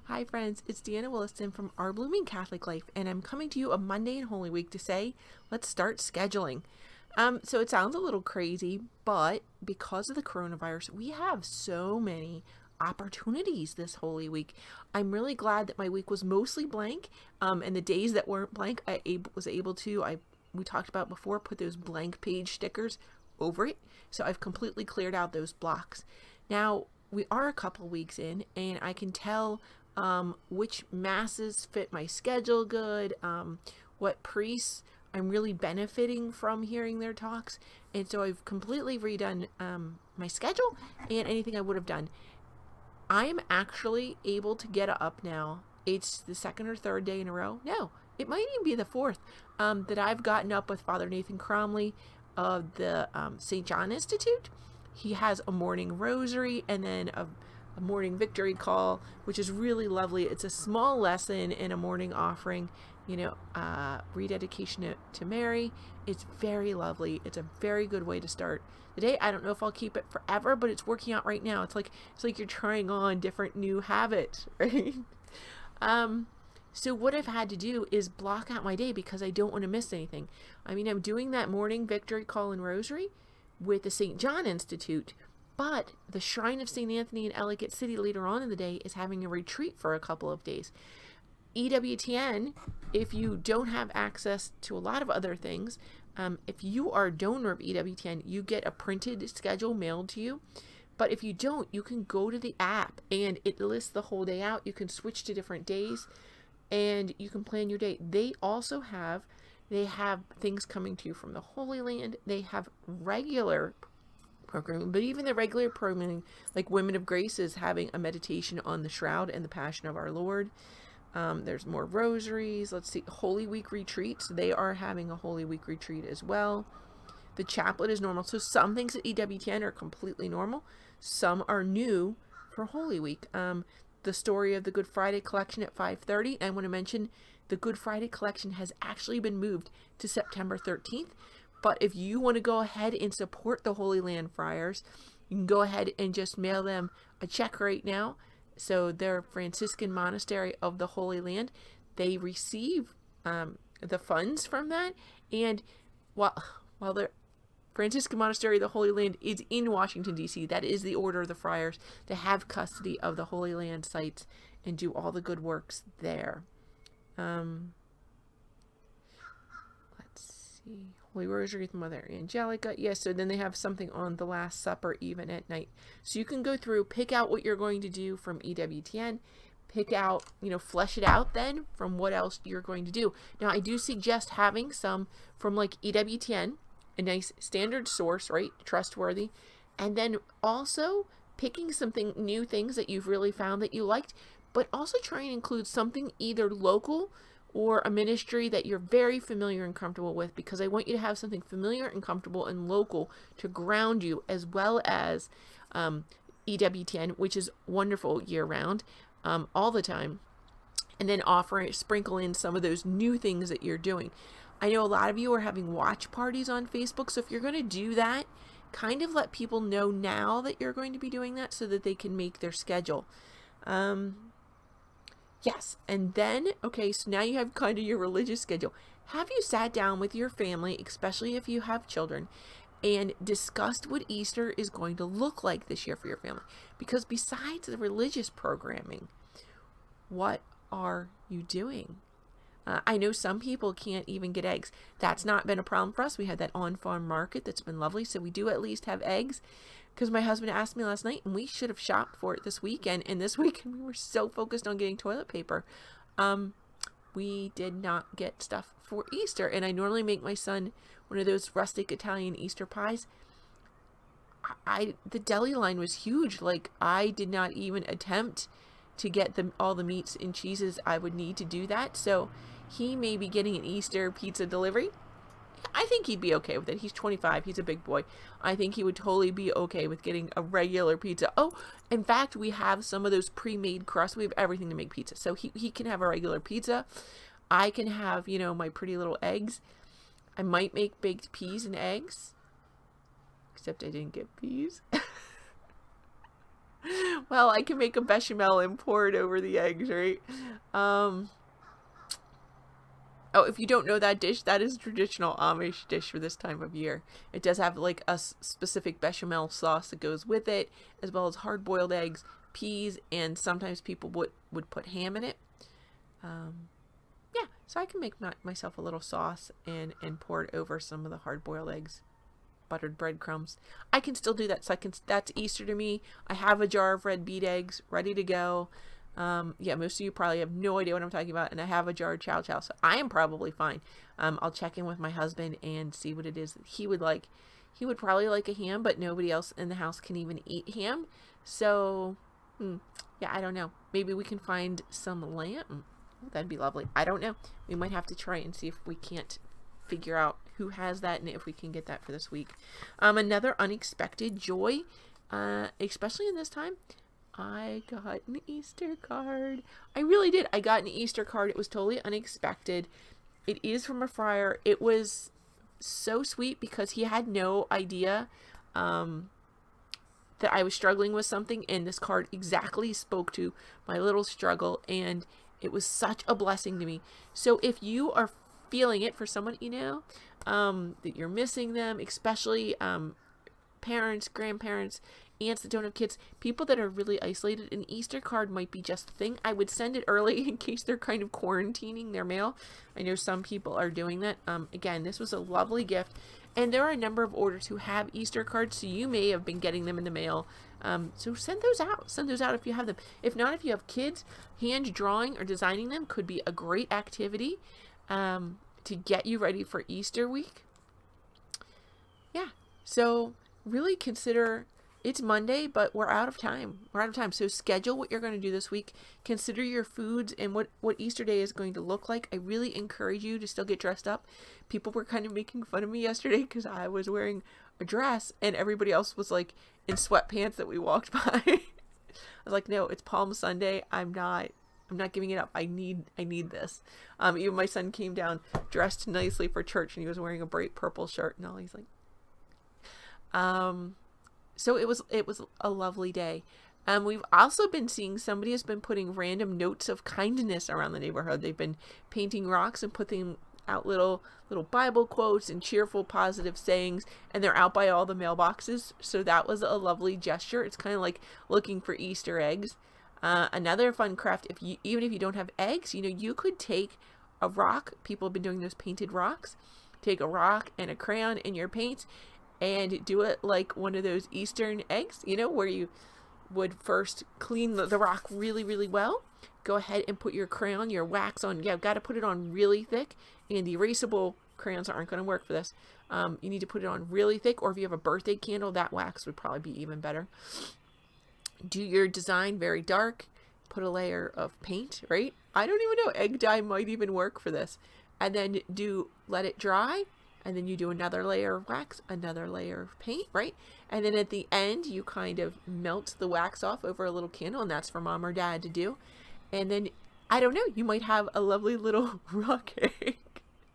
Hi friends, it's Deanna Williston from Our Blooming Catholic Life, and I'm coming to you a Monday in Holy Week to say, let's start scheduling. So it sounds a little crazy, but because of the coronavirus, we have so many opportunities this Holy Week. I'm really glad that my week was mostly blank, and the days that weren't blank, was able to, we talked about before, put those blank page stickers over it. So I've completely cleared out those blocks. Now, we are a couple weeks in, and I can tell which masses fit my schedule good, what priests I'm really benefiting from hearing their talks. And so I've completely redone my schedule and anything I would have done. I'm actually able to get up now. It's the second or third day in a row. No, it might even be the fourth that I've gotten up with Father Nathan Cromley of the St. John Institute. He has a morning rosary and then a morning victory call, which is really lovely. It's a small lesson in a morning offering, rededication to Mary. It's very lovely. It's a very good way to start the day. I don't know if I'll keep it forever, but it's working out right now. It's like you're trying on different new habits, right? So what I've had to do is block out my day because I don't want to miss anything. I mean, I'm doing that morning victory call and rosary with the St. John Institute, but the Shrine of St. Anthony in Ellicott City later on in the day is having a retreat for a couple of days. EWTN, if you don't have access to a lot of other things, if you are a donor of EWTN, you get a printed schedule mailed to you. But if you don't, you can go to the app and it lists the whole day out. You can switch to different days and you can plan your day. They have things coming to you from the Holy Land. They have regular programming, but even the regular programming, like Women of Grace is having a meditation on the Shroud and the Passion of our Lord. There's more rosaries. Let's see, Holy Week retreats. They are having a Holy Week retreat as well. The chaplet is normal. So some things at EWTN are completely normal. Some are new for Holy Week. The story of the Good Friday collection at 5:30. I want to mention the Good Friday collection has actually been moved to September 13th. But if you want to go ahead and support the Holy Land Friars, you can go ahead and just mail them a check right now. So they're Franciscan Monastery of the Holy Land. They receive the funds from that. And while the Franciscan Monastery of the Holy Land is in Washington, D.C., that is the order of the friars to have custody of the Holy Land sites and do all the good works there. Let's see. Holy Rosary with Mother Angelica. Yes, so then they have something on the Last Supper even at night. So you can go through, pick out what you're going to do from EWTN, pick out, flesh it out then from what else you're going to do. Now, I do suggest having some from like EWTN, a nice standard source, right? Trustworthy. And then also picking something new things that you've really found that you liked, but also try and include something either local or a ministry that you're very familiar and comfortable with, because I want you to have something familiar and comfortable and local to ground you, as well as EWTN, which is wonderful year-round, all the time, and then sprinkle in some of those new things that you're doing. I know a lot of you are having watch parties on Facebook, so if you're going to do that, kind of let people know now that you're going to be doing that so that they can make their schedule. Yes, and then, okay, so now you have kind of your religious schedule. Have you sat down with your family, especially if you have children, and discussed what Easter is going to look like this year for your family? Because besides the religious programming, what are you doing? I know some people can't even get eggs. That's not been a problem for us. We had that on-farm market that's been lovely, so we do at least have eggs. Because my husband asked me last night, and we should have shopped for it this weekend. And this weekend, we were so focused on getting toilet paper. We did not get stuff for Easter. And I normally make my son one of those rustic Italian Easter pies. The deli line was huge. Like, I did not even attempt to get all the meats and cheeses I would need to do that. So he may be getting an Easter pizza delivery. I think he'd be okay with it. He's 25. He's a big boy. I think he would totally be okay with getting a regular pizza. Oh, in fact, we have some of those pre-made crusts. We have everything to make pizza. So he can have a regular pizza. I can have, my pretty little eggs. I might make baked peas and eggs. Except I didn't get peas. Well, I can make a bechamel and pour it over the eggs, right? Um, oh, if you don't know that dish, that is a traditional Amish dish for this time of year. It does have like a specific bechamel sauce that goes with it, as well as hard-boiled eggs, peas, and sometimes people would put ham in it. Yeah, so I can make myself a little sauce and pour it over some of the hard-boiled eggs, buttered breadcrumbs. I can still do that. So that's Easter to me. I have a jar of red beet eggs ready to go. Yeah, most of you probably have no idea what I'm talking about, and I have a jar of chow chow, so I am probably fine. I'll check in with my husband and see what it is that he would like. He would probably like a ham, but nobody else in the house can even eat ham. So, yeah, I don't know. Maybe we can find some lamb. Oh, that'd be lovely. I don't know. We might have to try and see if we can't figure out who has that and if we can get that for this week. Another unexpected joy, especially in this time, I got an Easter card. I really did. I got an Easter card. It was totally unexpected. It is from a friar. It was so sweet because he had no idea that I was struggling with something, and this card exactly spoke to my little struggle, and it was such a blessing to me. So if you are feeling it for someone you know, that you're missing them, especially parents, grandparents, aunts that don't have kids, people that are really isolated, an Easter card might be just the thing. I would send it early in case they're kind of quarantining their mail. I know some people are doing that. Again, this was a lovely gift, and there are a number of orders who have Easter cards, so you may have been getting them in the mail. So send those out. Send those out if you have them. If not, if you have kids, hand drawing or designing them could be a great activity to get you ready for Easter week. Yeah, so really consider. It's Monday, but we're out of time. We're out of time. So schedule what you're going to do this week. Consider your foods and what Easter Day is going to look like. I really encourage you to still get dressed up. People were kind of making fun of me yesterday because I was wearing a dress and everybody else was like in sweatpants that we walked by. I was like, no, it's Palm Sunday. I'm not giving it up. I need this. Even my son came down dressed nicely for church and he was wearing a bright purple shirt and all. He's like, so it was a lovely day. We've also been seeing somebody has been putting random notes of kindness around the neighborhood. They've been painting rocks and putting out little Bible quotes and cheerful, positive sayings, and they're out by all the mailboxes. So that was a lovely gesture. It's kind of like looking for Easter eggs. Another fun craft, even if you don't have eggs, you could take a rock. People have been doing those painted rocks. Take a rock and a crayon in your paint and do it like one of those Eastern eggs, where you would first clean the rock really, really well. Go ahead and put your crayon, your wax on. Yeah, got to put it on really thick, and the erasable crayons aren't going to work for this. You need to put it on really thick, or if you have a birthday candle, that wax would probably be even better. Do your design very dark. Put a layer of paint, right? I don't even know. Egg dye might even work for this. And then let it dry. And then you do another layer of wax, another layer of paint, right? And then at the end, you kind of melt the wax off over a little candle, and that's for mom or dad to do. And then, I don't know, you might have a lovely little rock egg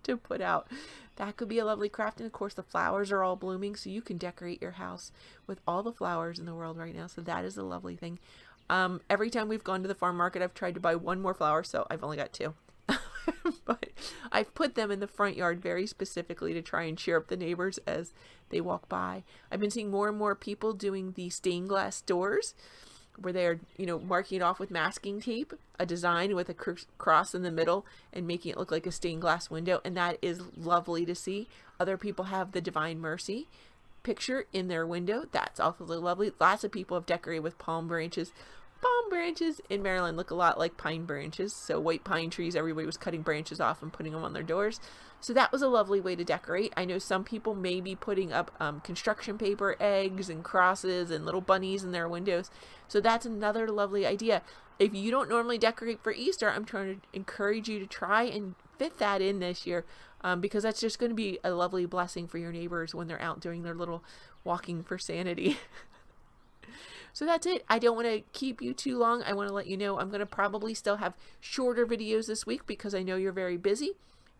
to put out. That could be a lovely craft. And of course, the flowers are all blooming, so you can decorate your house with all the flowers in the world right now. So that is a lovely thing. Every time we've gone to the farm market, I've tried to buy one more flower, so I've only got two. But I've put them in the front yard very specifically to try and cheer up the neighbors as they walk by. I've been seeing more and more people doing the stained glass doors where they're, marking it off with masking tape, a design with a cross in the middle and making it look like a stained glass window. And that is lovely to see. Other people have the Divine Mercy picture in their window. That's also lovely. Lots of people have decorated with palm branches. Palm branches in Maryland look a lot like pine branches. So white pine trees, everybody was cutting branches off and putting them on their doors. So that was a lovely way to decorate. I know some people may be putting up construction paper, eggs and crosses and little bunnies in their windows. So that's another lovely idea. If you don't normally decorate for Easter, I'm trying to encourage you to try and fit that in this year, because that's just going to be a lovely blessing for your neighbors when they're out doing their little walking for sanity. So that's it. I don't want to keep you too long. I want to let you know I'm going to probably still have shorter videos this week because I know you're very busy.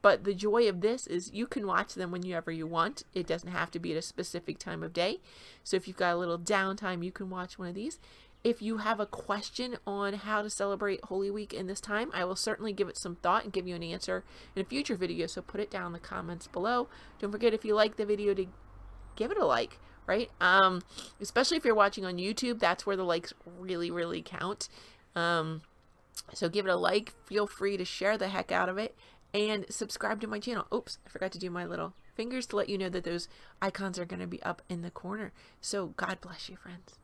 But the joy of this is you can watch them whenever you want. It doesn't have to be at a specific time of day. So if you've got a little downtime, you can watch one of these. If you have a question on how to celebrate Holy Week in this time, I will certainly give it some thought and give you an answer in a future video. So put it down in the comments below. Don't forget, if you like the video, to give it a like, right? Especially if you're watching on YouTube, that's where the likes really, really count. So give it a like. Feel free to share the heck out of it and subscribe to my channel. Oops, I forgot to do my little fingers to let you know that those icons are going to be up in the corner. So God bless you, friends.